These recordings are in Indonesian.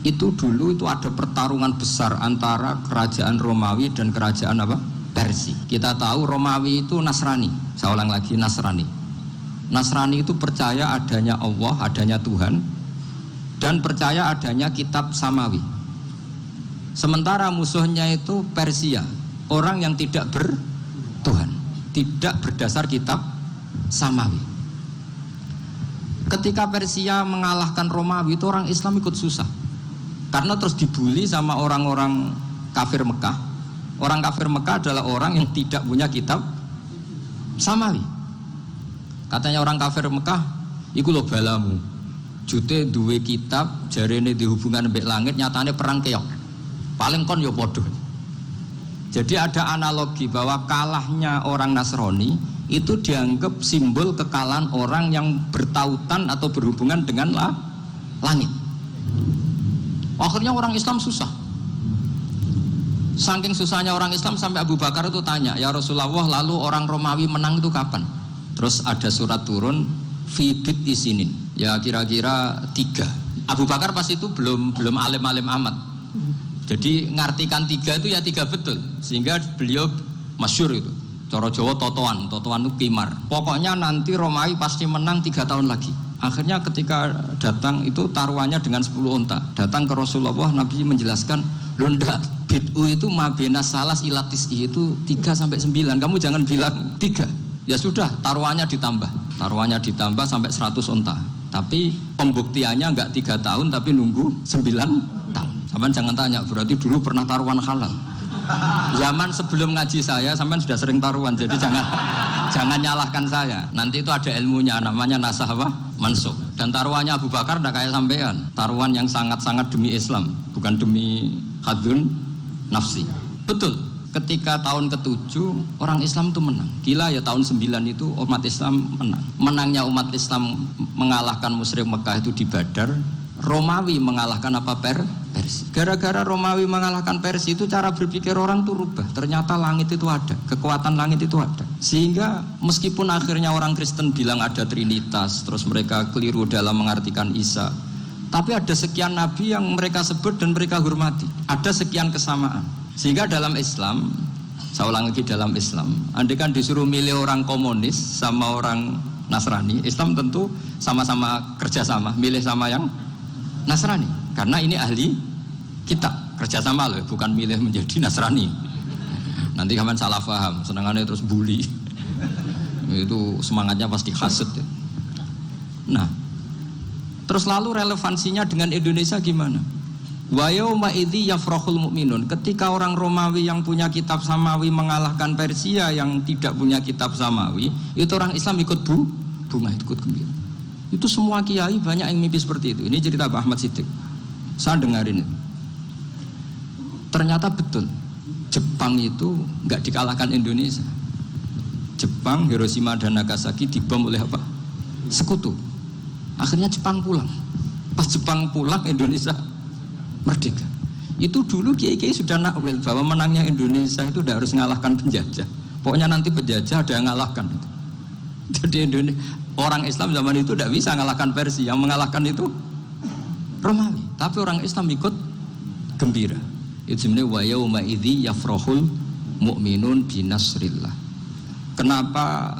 Itu dulu itu ada pertarungan besar antara kerajaan Romawi dan kerajaan apa? Persia. Kita tahu Romawi itu Nasrani. Saya ulang lagi, Nasrani. Nasrani itu percaya adanya Allah, adanya Tuhan, dan percaya adanya kitab samawi. Sementara musuhnya itu Persia, orang yang tidak bertuhan, tidak berdasar kitab samawi. Ketika Persia mengalahkan Romawi, itu orang Islam ikut susah, karena terus dibully sama orang-orang kafir Mekah. Orang kafir Mekah adalah orang yang tidak punya kitab samawi. Katanya orang kafir Mekah, iku lho balamu. Jute duwe kitab, jarene di hubungan mbek langit, nyatane perang keok. Paling kon yo padha. Jadi ada analogi bahwa kalahnya orang Nasrani itu dianggap simbol kekalahan orang yang bertautan atau berhubungan dengan langit. Akhirnya orang Islam susah. Saking susahnya orang Islam sampai Abu Bakar itu tanya, ya Rasulullah, lalu orang Romawi menang itu kapan? Terus ada surat turun fibit isinin, ya kira-kira 3. Abu Bakar pas itu belum alim-alim amat. Jadi ngartikan 3 itu ya 3 betul, sehingga beliau masyhur itu. Cara Jawa totoan itu kimar. Pokoknya nanti Romawi pasti menang 3 tahun lagi. Akhirnya ketika datang itu taruhannya dengan 10 unta. Datang ke Rasulullah, Nabi menjelaskan, "Loh ndak, bid'u itu mabena salas ilatis itu 3 sampai 9. Kamu jangan bilang 3. Ya sudah, taruhannya ditambah sampai 100 unta. Tapi pembuktiannya enggak 3 tahun tapi nunggu 9 tahun. Sampean jangan tanya, berarti dulu pernah taruhan halal. Zaman sebelum ngaji saya, sampean sudah sering taruhan, jadi jangan nyalahkan saya. Nanti itu ada ilmunya, namanya nasah apa? Mansukh. Dan taruhannya Abu Bakar enggak kayak sampean. Taruhan yang sangat-sangat demi Islam, bukan demi hadzun nafsi. Betul. Ketika tahun ke-7 orang Islam itu menang. Gila ya, tahun 9 itu umat Islam menang. Menangnya umat Islam mengalahkan musyrik Mekah itu di Badar. Romawi mengalahkan apa? Persia. Gara-gara Romawi mengalahkan Persia itu cara berpikir orang itu rubah. Ternyata langit itu ada, kekuatan langit itu ada. Sehingga meskipun akhirnya orang Kristen bilang ada Trinitas, terus mereka keliru dalam mengartikan Isa, tapi ada sekian nabi yang mereka sebut dan mereka hormati. Ada sekian kesamaan. Sehingga dalam Islam, saya ulang lagi, dalam Islam, andai kan disuruh milih orang komunis sama orang Nasrani, Islam tentu sama-sama kerjasama, milih sama yang Nasrani, karena ini ahli kitab, kerjasama loh, bukan milih menjadi Nasrani. Nanti kapan salah paham, senangannya terus bully, itu semangatnya pasti hasut. Nah, terus lalu relevansinya dengan Indonesia gimana? Wa yauma idzi yafrahul mu'minun. Ketika orang Romawi yang punya kitab samawi mengalahkan Persia yang tidak punya kitab samawi, itu orang Islam ikut bunga, ikut gembira. Itu semua kiai banyak yang mimpi seperti itu. Ini cerita Pak Ahmad Siddiq. Saya dengarin itu. Ternyata betul. Jepang itu enggak dikalahkan Indonesia. Jepang, Hiroshima dan Nagasaki dibom oleh apa? Sekutu. Akhirnya Jepang pulang. Pas Jepang pulang, Indonesia merdeka. Itu dulu kiai-kiai sudah nakwil bahwa menangnya Indonesia itu tidak harus mengalahkan penjajah. Pokoknya nanti penjajah ada yang mengalahkan. Jadi orang Islam zaman itu tidak bisa mengalahkan Persia. Yang mengalahkan itu Romawi. Tapi orang Islam ikut gembira. Itu sebenarnya wa yauma idzi yafrahul mu'minun binasrillah. Kenapa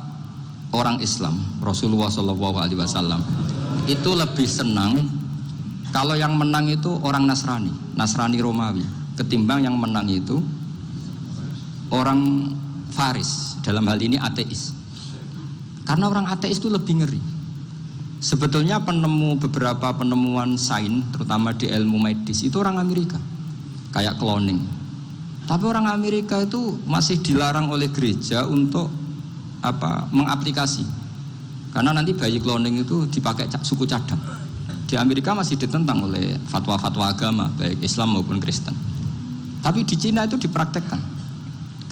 orang Islam, Rasulullah SAW itu lebih senang kalau yang menang itu orang Nasrani Romawi, ketimbang yang menang itu orang Faris, dalam hal ini ateis. Karena orang ateis itu lebih ngeri. Sebetulnya beberapa penemuan sains, terutama di ilmu medis, itu orang Amerika, kayak cloning. Tapi orang Amerika itu masih dilarang oleh gereja untuk mengaplikasi. Karena nanti bayi cloning itu dipakai suku cadang. Di Amerika masih ditentang oleh fatwa-fatwa agama, baik Islam maupun Kristen. Tapi di Cina itu dipraktekkan,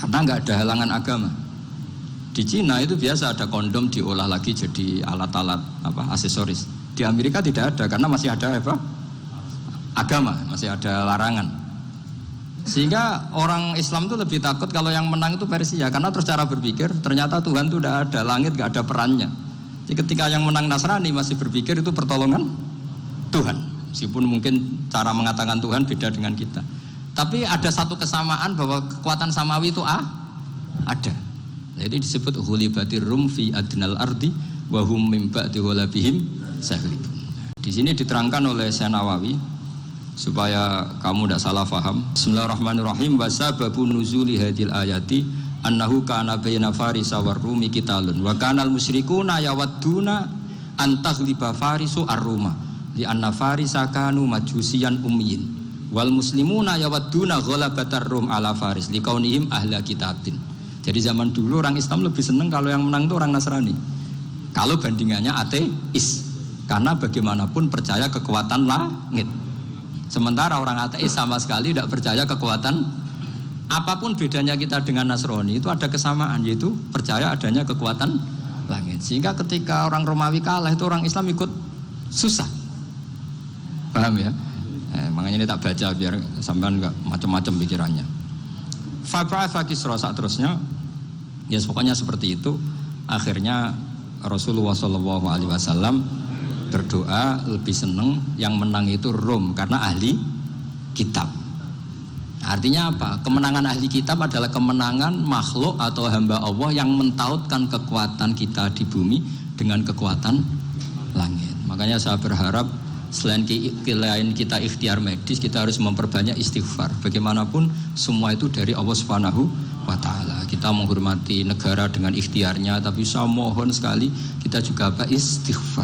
karena nggak ada halangan agama. Di Cina itu biasa ada kondom diolah lagi jadi alat-alat aksesoris. Di Amerika tidak ada, karena masih ada agama, masih ada larangan. Sehingga orang Islam itu lebih takut kalau yang menang itu Persia, karena terus cara berpikir ternyata Tuhan itu tidak ada, langit nggak ada perannya. Jadi ketika yang menang Nasrani masih berpikir itu pertolongan Tuhan. Meskipun mungkin cara mengatakan Tuhan beda dengan kita. Tapi ada satu kesamaan bahwa kekuatan samawi itu ada. Jadi disebut ghulibatir rum fi adnal ardi wa hum min ba'di ghalabihim saghlibun. Di sini diterangkan oleh Syekh Nawawi supaya kamu tidak salah paham. Bismillahirrahmanirrahim. Wa sababu nuzuli hadil ayati annahu kana baina farisa war rumi qitalun wa kana al musyrikuuna yawadduna an taghliba farisu ar-ruma li anna farisa kanu majusiyan ummiyin wal muslimuna yawadduna ghalabatar rum ala faris li kaunihim ahla kitabin. Jadi zaman dulu orang Islam lebih senang kalau yang menang itu orang Nasrani. Kalau bandingannya ateis. Karena bagaimanapun percaya kekuatan langit. Sementara orang ateis sama sekali tidak percaya kekuatan. Apapun bedanya kita dengan Nasrani itu ada kesamaan, yaitu percaya adanya kekuatan langit. Sehingga ketika orang Romawi kalah itu orang Islam ikut susah. Paham ya? Makanya ini tak baca biar sampean enggak macam-macam pikirannya. Fab'atha Kisra saat terusnya ya pokoknya seperti itu. Akhirnya Rasulullah SAW berdoa lebih senang yang menang itu Rom karena ahli kitab. Artinya apa? Kemenangan ahli kitab adalah kemenangan makhluk atau hamba Allah yang mentautkan kekuatan kita di bumi dengan kekuatan langit. Makanya saya berharap selain kita ikhtiar medis, kita harus memperbanyak istighfar. Bagaimanapun semua itu dari Allah Subhanahu wa ta'ala. Kita menghormati negara dengan ikhtiarnya, tapi saya mohon sekali kita juga istighfar.